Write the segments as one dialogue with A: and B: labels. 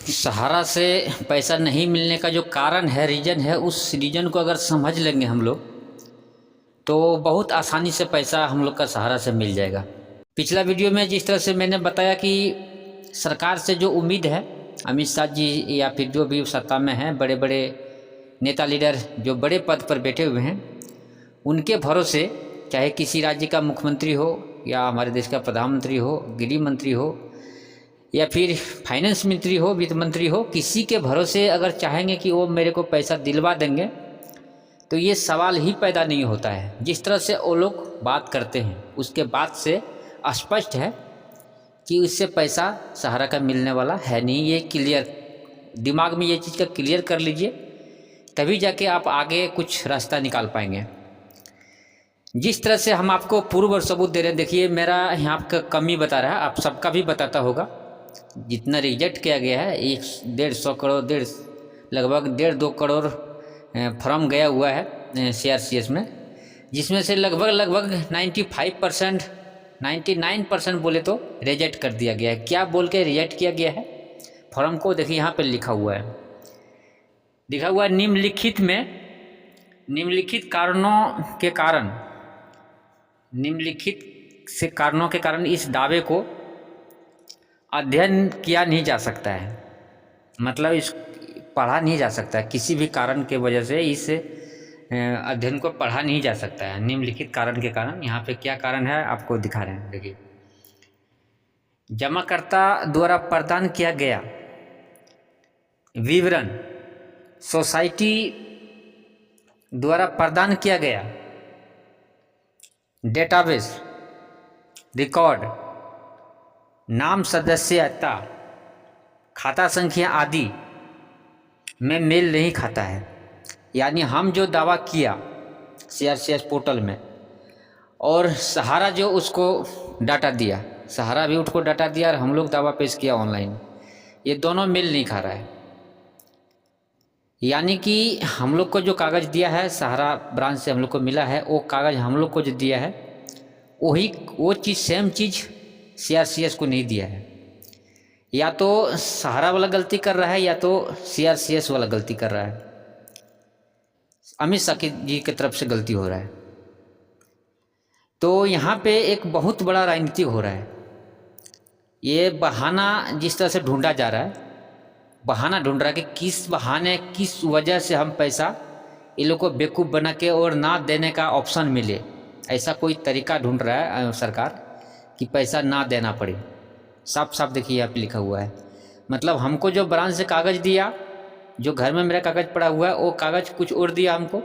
A: सहारा से पैसा नहीं मिलने का जो कारण है, रीज़न है, उस रीज़न को अगर समझ लेंगे हम लोग तो बहुत आसानी से पैसा हम लोग का सहारा से मिल जाएगा। पिछला वीडियो में जिस तरह से मैंने बताया कि सरकार से जो उम्मीद है, अमित शाह जी या फिर जो भी सत्ता में हैं, बड़े बड़े नेता लीडर जो बड़े पद पर बैठे हुए हैं, उनके भरोसे चाहे किसी राज्य का मुख्यमंत्री हो या हमारे देश का प्रधानमंत्री हो, गृह मंत्री हो या फिर फाइनेंस मंत्री हो, वित्त मंत्री हो, किसी के भरोसे अगर चाहेंगे कि वो मेरे को पैसा दिलवा देंगे तो ये सवाल ही पैदा नहीं होता है। जिस तरह से वो लोग बात करते हैं उसके बाद से स्पष्ट है कि उससे पैसा सहारा का मिलने वाला है नहीं। ये क्लियर दिमाग में ये चीज़ का क्लियर कर लीजिए, तभी जाके आप आगे कुछ रास्ता निकाल पाएंगे। जिस तरह से हम आपको पूर्व और सबूत दे रहे हैं, देखिए मेरा यहाँ का कमी बता रहा है, आप सबका भी बताता होगा। जितना रिजेक्ट किया गया है 150 करोड़ लगभग 1.5-2 करोड़ फॉर्म गया हुआ है CRCS में, जिसमें से लगभग 95% 99% बोले तो रिजेक्ट कर दिया गया है। क्या बोल के रिजेक्ट किया गया है फॉर्म को, देखिए यहाँ पे लिखा हुआ है निम्नलिखित कारणों के कारण इस दावे को अध्ययन किया नहीं जा सकता है। मतलब इस पढ़ा नहीं जा सकता है, किसी भी कारण के वजह से इस अध्ययन को पढ़ा नहीं जा सकता है। निम्नलिखित कारण के कारण, यहाँ पे क्या कारण है आपको दिखा रहे हैं। देखिए, जमाकर्ता द्वारा प्रदान किया गया विवरण, सोसाइटी द्वारा प्रदान किया गया डेटाबेस रिकॉर्ड, नाम, सदस्यता, खाता संख्या आदि में मेल नहीं खाता है। यानी हम जो दावा किया CRCS पोर्टल में और सहारा जो उसको डाटा दिया, सहारा भी उसको डाटा दिया और हम लोग दावा पेश किया ऑनलाइन, ये दोनों मेल नहीं खा रहा है। यानी कि हम लोग को जो कागज़ दिया है सहारा ब्रांच से हम लोग को मिला है, वो कागज़ हम लोग को जो दिया है वो चीज़ सेम चीज़ CRCS को नहीं दिया है। या तो सहारा वाला गलती कर रहा है या तो CRCS वाला गलती कर रहा है। अमित शाह जी की तरफ से गलती हो रहा है। तो यहाँ पे एक बहुत बड़ा राजनीति हो रहा है। ये बहाना जिस तरह से ढूंढा जा रहा है, बहाना ढूंढ रहा है कि किस बहाने, किस वजह से हम पैसा इन लोग को बेवकूफ़ बना के और ना देने का ऑप्शन मिले, ऐसा कोई तरीका ढूंढ रहा है सरकार कि पैसा ना देना पड़े। साफ साफ देखिए यहाँ पे लिखा हुआ है। मतलब हमको जो ब्रांच से कागज़ दिया, जो घर में मेरा कागज़ पड़ा हुआ है, वो कागज़ कुछ और दिया हमको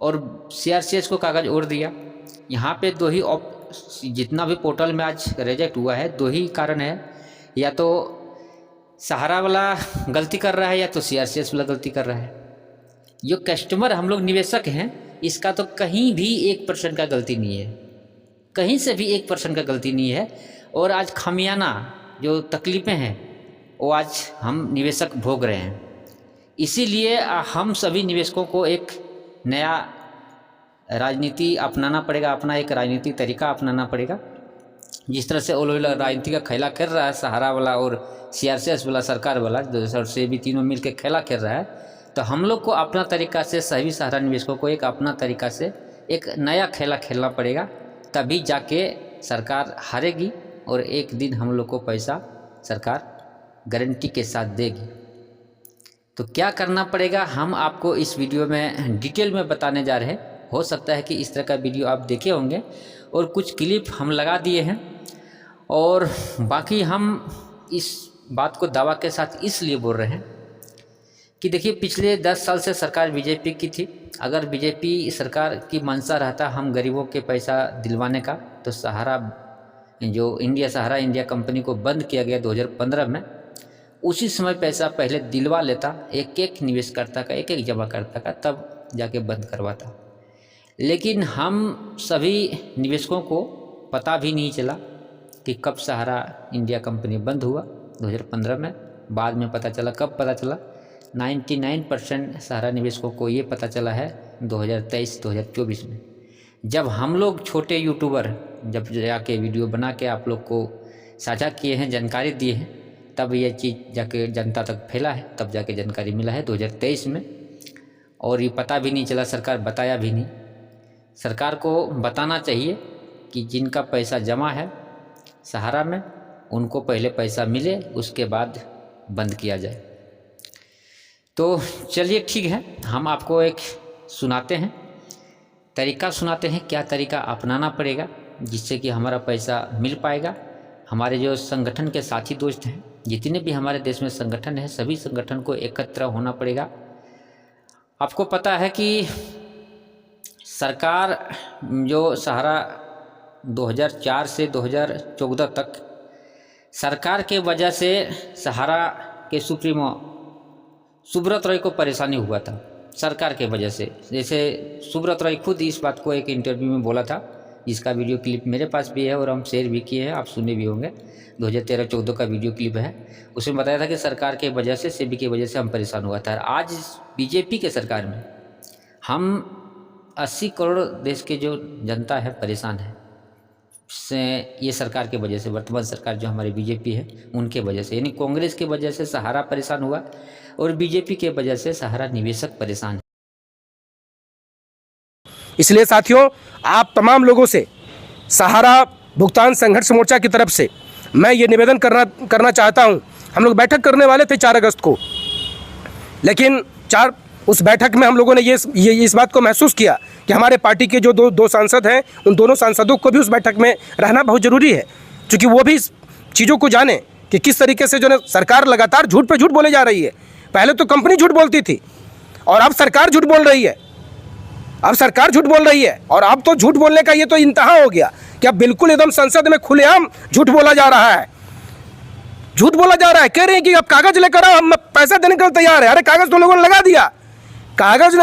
A: और CRCS को कागज़ और दिया। यहाँ पे दो ही जितना भी पोर्टल में आज रिजेक्ट हुआ है, दो ही कारण है, या तो सहारा वाला गलती कर रहा है या तो CRCS वाला गलती कर रहा है। जो कस्टमर हम लोग निवेशक हैं, इसका तो कहीं भी 1% का गलती नहीं है, कहीं से भी 1% का गलती नहीं है। और आज खामियाना जो तकलीफ़ें हैं वो आज हम निवेशक भोग रहे हैं। इसीलिए हम सभी निवेशकों को एक नया राजनीति अपनाना पड़ेगा, अपना एक राजनीतिक तरीका अपनाना पड़ेगा। जिस तरह से वो लोग राजनीति का खेला खेल रहा है, सहारा वाला और CRCS वाला, सरकार वाला, दूसर से भी तीनों मिल के खेला खेल रहा है, तो हम लोग को अपना तरीका से, सभी सहारा निवेशकों को एक अपना तरीका से एक नया खेला खेलना पड़ेगा, तभी जाके सरकार हारेगी और एक दिन हम लोग को पैसा सरकार गारंटी के साथ देगी। तो क्या करना पड़ेगा हम आपको इस वीडियो में डिटेल में बताने जा रहे हैं। हो सकता है कि इस तरह का वीडियो आप देखे होंगे और कुछ क्लिप हम लगा दिए हैं, और बाकी हम इस बात को दावा के साथ इसलिए बोल रहे हैं कि देखिए पिछले 10 साल से सरकार BJP की थी। अगर BJP सरकार की मंशा रहता हम गरीबों के पैसा दिलवाने का, तो सहारा जो सहारा इंडिया कंपनी को बंद किया गया 2015 में, उसी समय पैसा पहले दिलवा लेता, एक एक निवेशकर्ता का, एक एक जमाकर्ता का, तब जाके बंद करवाता। लेकिन हम सभी निवेशकों को पता भी नहीं चला कि कब सहारा इंडिया कंपनी बंद हुआ 2015 में। बाद में पता चला, कब पता चला, 99% सहारा निवेशकों को ये पता चला है 2023-2024 में, जब हम लोग छोटे यूट्यूबर जब जाके वीडियो बना के आप लोग को साझा किए हैं, जानकारी दिए हैं, तब ये चीज़ जाके जनता तक फैला है, तब जाके जानकारी मिला है 2023 में। और ये पता भी नहीं चला, सरकार बताया भी नहीं। सरकार को बताना चाहिए कि जिनका पैसा जमा है सहारा में उनको पहले पैसा मिले, उसके बाद बंद किया जाए। तो चलिए ठीक है, हम आपको एक सुनाते हैं, तरीका सुनाते हैं, क्या तरीका अपनाना पड़ेगा जिससे कि हमारा पैसा मिल पाएगा। हमारे जो संगठन के साथी दोस्त हैं, जितने भी हमारे देश में संगठन है, सभी संगठन को एकत्र होना पड़ेगा। आपको पता है कि सरकार जो सहारा 2004 से 2014 तक सरकार के वजह से सहारा के सुप्रीमो सुब्रत रॉय को परेशानी हुआ था सरकार के वजह से। जैसे सुब्रत रॉय खुद इस बात को एक इंटरव्यू में बोला था, जिसका वीडियो क्लिप मेरे पास भी है और हम शेयर भी किए हैं, आप सुने भी होंगे। 2013-14 का वीडियो क्लिप है, उसमें बताया था कि सरकार के वजह से, सेबी की वजह से हम परेशान हुआ था। आज बीजेपी के सरकार में हम 80 करोड़ देश के जो जनता है परेशान है से, ये सरकार के वजह से, वर्तमान सरकार जो हमारी बीजेपी है उनके वजह से। यानी कांग्रेस के वजह से सहारा परेशान हुआ और बीजेपी के वजह से सहारा निवेशक परेशान है।
B: इसलिए साथियों, आप तमाम लोगों से सहारा भुगतान संघर्ष मोर्चा की तरफ से मैं ये निवेदन करना चाहता हूँ। हम लोग बैठक करने वाले थे 4 अगस्त को, लेकिन उस बैठक में हम लोगों ने ये इस बात को महसूस किया कि हमारे पार्टी के जो दो सांसद हैं, उन दोनों सांसदों को भी उस बैठक में रहना बहुत ज़रूरी है, क्योंकि वो भी इस चीज़ों को जाने कि किस तरीके से जो है सरकार लगातार झूठ पे झूठ बोले जा रही है। पहले तो कंपनी झूठ बोलती थी और अब सरकार झूठ बोल रही है, और अब तो झूठ बोलने का ये तो इंतहा हो गया कि अब बिल्कुल एकदम संसद में खुलेआम झूठ बोला जा रहा है। कह रहे हैं कि अब कागज लेकर आओ, हम पैसा देने के लिए तैयार है। अरे कागज तो लोगों ने लगा दिया,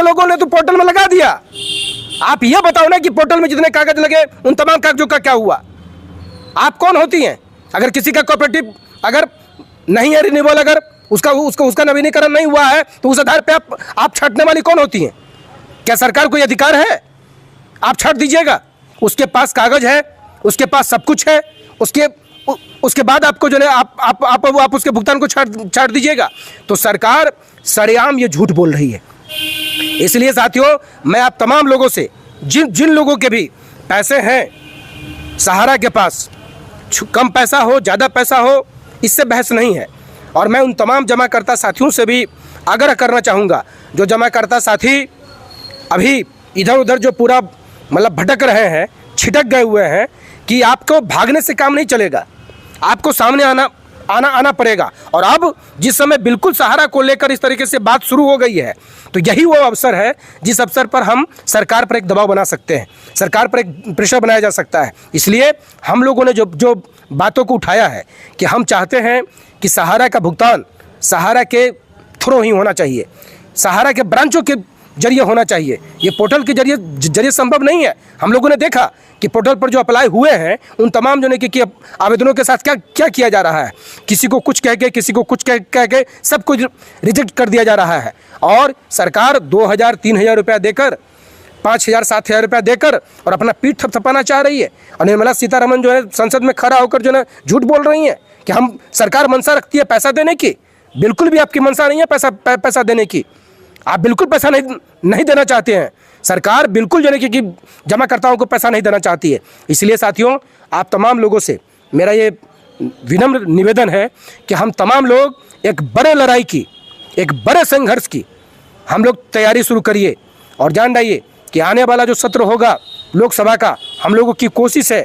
B: लोगों ने तो पोर्टल में लगा दिया। आप ये बताओ ना कि पोर्टल में जितने कागज लगे उन तमाम कागजों का क्या हुआ? आप कौन होती हैं? अगर किसी का कोऑपरेटिव अगर नहीं है, रिन्यूअल अगर उसका नवीनीकरण नहीं हुआ है, तो उस आधार पे आप छांटने वाली कौन होती हैं? क्या सरकार कोई अधिकार है? आप छांट दीजिएगा, उसके पास कागज है, उसके पास सब कुछ है, उसके बाद आपको जो है आप उसके भुगतान को छांट दीजिएगा। तो सरकार सरेआम ये झूठ बोल रही है। इसलिए साथियों, मैं आप तमाम लोगों से, जिन लोगों के भी पैसे हैं सहारा के पास, कम पैसा हो ज़्यादा पैसा हो, इससे बहस नहीं है। और मैं उन तमाम जमाकर्ता साथियों से भी आग्रह करना चाहूँगा, जो जमाकर्ता साथी अभी इधर उधर जो पूरा मतलब भटक रहे हैं, छिटक गए हुए हैं, कि आपको भागने से काम नहीं चलेगा, आपको सामने आना पड़ेगा। और अब जिस समय बिल्कुल सहारा को लेकर इस तरीके से बात शुरू हो गई है, तो यही वो अवसर है जिस अवसर पर हम सरकार पर एक दबाव बना सकते हैं, सरकार पर एक प्रेशर बनाया जा सकता है। इसलिए हम लोगों ने जो बातों को उठाया है कि हम चाहते हैं कि सहारा का भुगतान सहारा के थ्रू ही होना चाहिए, सहारा के ब्रांचों के जरिए होना चाहिए। ये पोर्टल के जरिए संभव नहीं है। हम लोगों ने देखा कि पोर्टल पर जो अप्लाई हुए हैं, उन तमाम जो कि आवेदनों के साथ क्या किया जा रहा है, किसी को कुछ कह के, किसी को कुछ कह के सब कुछ रिजेक्ट कर दिया जा रहा है। और सरकार 2,000-3,000 रुपया देकर, 5,000-7,000 रुपया देकर और अपना पीठ थपथपाना चाह रही है। और निर्मला सीतारमण जो है संसद में खड़ा होकर जो है झूठ बोल रही हैं कि हम सरकार मंशा रखती है पैसा देने की। बिल्कुल भी आपकी मंशा नहीं है पैसा देने की, आप बिल्कुल पैसा नहीं देना चाहते हैं। सरकार बिल्कुल जो है कि जमाकर्ताओं को पैसा नहीं देना चाहती है। इसलिए साथियों, आप तमाम लोगों से मेरा ये विनम्र निवेदन है कि हम तमाम लोग एक बड़े लड़ाई की, एक बड़े संघर्ष की हम लोग तैयारी शुरू करिए। और जान जाइए कि आने वाला जो सत्र होगा लोकसभा का, हम लोगों की कोशिश है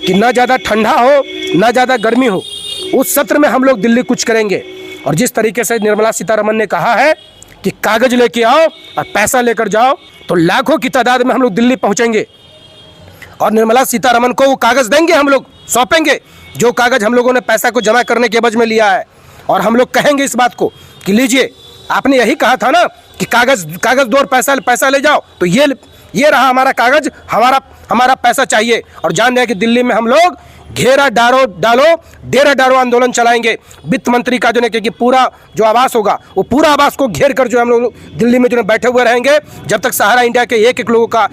B: कि ना ज़्यादा ठंडा हो ना ज़्यादा गर्मी हो, उस सत्र में हम लोग दिल्ली कूच करेंगे। और जिस तरीके से निर्मला सीतारमण ने कहा है कि कागज लेके आओ और पैसा लेकर जाओ, तो लाखों की तादाद में हम लोग दिल्ली पहुंचेंगे और निर्मला सीतारमण को वो कागज देंगे, हम लोग सौंपेंगे, जो कागज हम लोगों ने पैसा को जमा करने के एवज में लिया है। और हम लोग कहेंगे इस बात को कि लीजिए, आपने यही कहा था ना कि कागज दो और पैसा ले जाओ, तो ये रहा हमारा कागज, हमारा पैसा चाहिए। और जान रहे हैं कि दिल्ली में हम लोग घेरा डालो डेरा डालो आंदोलन चलाएंगे। वित्त मंत्री का जो है कि पूरा जो आवास होगा, वो पूरा आवास को घेर कर जो हम लोग दिल्ली में जो बैठे हुए रहेंगे, जब तक सहारा इंडिया के एक लोगों का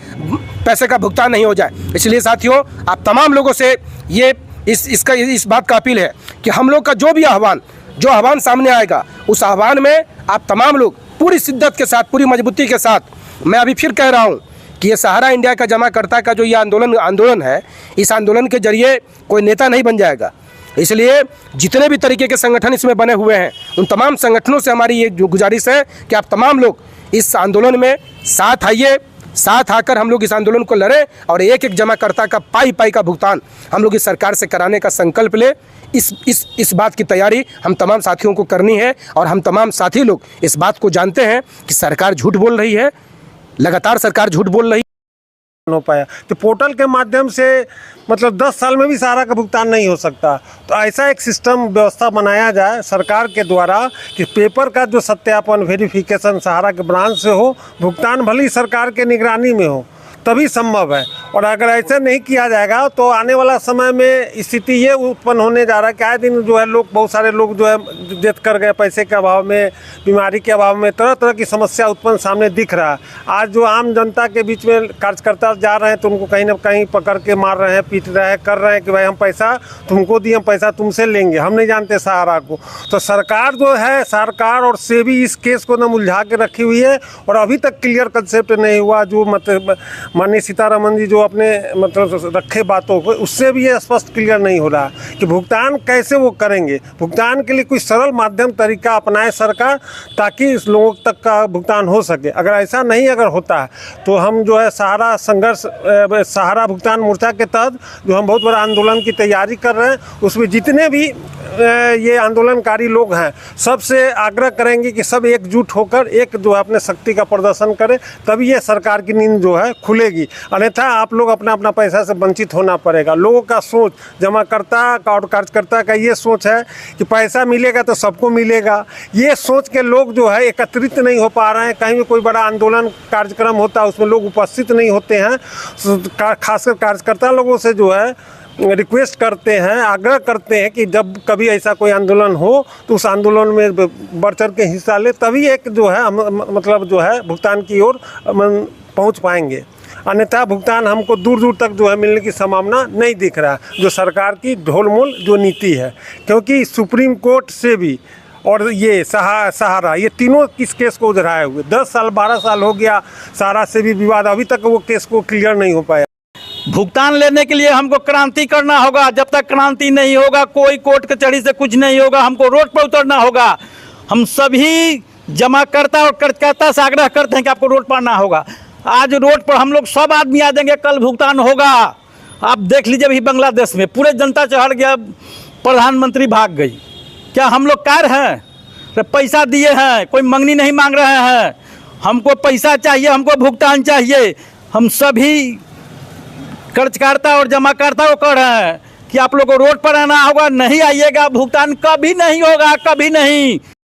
B: पैसे का भुगतान नहीं हो जाए। इसलिए साथियों, आप तमाम लोगों से ये इस बात का अपील है कि हम लोग का जो आह्वान सामने आएगा, उस आह्वान में आप तमाम लोग पूरी शिद्दत के साथ, पूरी मजबूती के साथ, मैं अभी फिर कह रहा हूँ कि ये सहारा इंडिया का जमाकर्ता का जो ये आंदोलन है, इस आंदोलन के जरिए कोई नेता नहीं बन जाएगा। इसलिए जितने भी तरीके के संगठन इसमें बने हुए हैं, उन तमाम संगठनों से हमारी ये जो गुजारिश है कि आप तमाम लोग इस आंदोलन में साथ आइए, साथ आकर हम लोग इस आंदोलन को लड़ें और एक जमाकर्ता का पाई का भुगतान हम लोग इस सरकार से कराने का संकल्प ले। इस बात की तैयारी हम तमाम साथियों को करनी है और हम तमाम साथी लोग इस बात को जानते हैं कि सरकार झूठ बोल रही है, लगातार सरकार झूठ बोल रही
C: हो पाया। तो पोर्टल के माध्यम से मतलब 10 साल में भी सहारा का भुगतान नहीं हो सकता। तो ऐसा एक सिस्टम व्यवस्था बनाया जाए सरकार के द्वारा कि पेपर का जो सत्यापन, वेरिफिकेशन सहारा के ब्रांच से हो, भुगतान भले ही सरकार के निगरानी में हो, तभी संभव है। और अगर ऐसा नहीं किया जाएगा तो आने वाला समय में स्थिति ये उत्पन्न होने जा रहा है कि आए दिन जो है बहुत सारे लोग जो है डेथ कर गए, पैसे के अभाव में, बीमारी के अभाव में, तरह तरह की समस्या उत्पन्न सामने दिख रहा है। आज जो आम जनता के बीच में कार्यकर्ता जा रहे हैं तो उनको कहीं ना कहीं पकड़ के मार रहे हैं, पीट रहे हैं, कर रहे हैं कि भाई हम पैसा तुमको दिए, हम पैसा तुमसे लेंगे, हम नहीं जानते सहारा को। तो सरकार जो है, सरकार और सेबी इस केस को न उलझा के रखी हुई है और अभी तक क्लियर कंसेप्ट नहीं हुआ। जो मतलब माननीय सीतारमन जी जो अपने मतलब रखे बातों को, उससे भी ये स्पष्ट क्लियर नहीं हो रहा कि भुगतान कैसे वो करेंगे। भुगतान के लिए कोई सरल माध्यम तरीका अपनाए सरकार, ताकि इस लोगों तक का भुगतान हो सके। अगर ऐसा नहीं अगर होता है तो हम जो है सहारा संघर्ष, सहारा भुगतान मोर्चा के तहत जो हम बहुत बड़ा आंदोलन की तैयारी कर रहे हैं, उसमें जितने भी ये आंदोलनकारी लोग हैं, सबसे आग्रह करेंगे कि सब एकजुट होकर एक जो है अपने शक्ति का प्रदर्शन करें, तभी ये सरकार की नींद जो है खुलेगी। अन्यथा आप लोग अपना अपना पैसा से वंचित होना पड़ेगा। लोगों का सोच, जमाकर्ता का और कार्यकर्ता का ये सोच है कि पैसा मिलेगा तो सबको मिलेगा। ये सोच के लोग जो है एकत्रित नहीं हो पा रहे हैं। कहीं भी कोई बड़ा आंदोलन कार्यक्रम होता है उसमें लोग उपस्थित नहीं होते हैं। खासकर कार्यकर्ता लोगों से जो है रिक्वेस्ट करते हैं, आग्रह करते हैं कि जब कभी ऐसा कोई आंदोलन हो तो उस आंदोलन में बढ़ चढ़ के हिस्सा ले, तभी एक जो है मतलब जो है भुगतान की ओर पहुंच पाएंगे। अन्यथा भुगतान हमको दूर दूर तक जो है मिलने की संभावना नहीं दिख रहा है, जो सरकार की ढोलमोल जो नीति है। क्योंकि सुप्रीम कोर्ट से भी और ये सहारा, ये तीनों किस केस को उधराए हुए 10 साल 12 साल हो गया। सहारा से भी विवाद, अभी तक वो केस को क्लियर नहीं हो पाया।
D: भुगतान लेने के लिए हमको क्रांति करना होगा। जब तक क्रांति नहीं होगा, कोई कोर्ट कचहरी से कुछ नहीं होगा। हमको रोड पर उतरना होगा। हम सभी जमाकर्ता और कार्यकर्ता से आग्रह करते हैं कि आपको रोड पर आना होगा। आज रोड पर हम लोग सब आदमी आ जाएंगे, कल भुगतान होगा। आप देख लीजिए, अभी बांग्लादेश में पूरे जनता चढ़ गया, प्रधानमंत्री भाग गई। क्या हम लोग कार हैं? पैसा दिए हैं, कोई मंगनी नहीं मांग रहे हैं। हमको पैसा चाहिए, हमको भुगतान चाहिए। हम सभी कर्जकर्ता और जमाकर्ता को कह रहे हैं कि आप लोग को रोड पर आना होगा। नहीं आइएगा, भुगतान कभी नहीं होगा, कभी नहीं।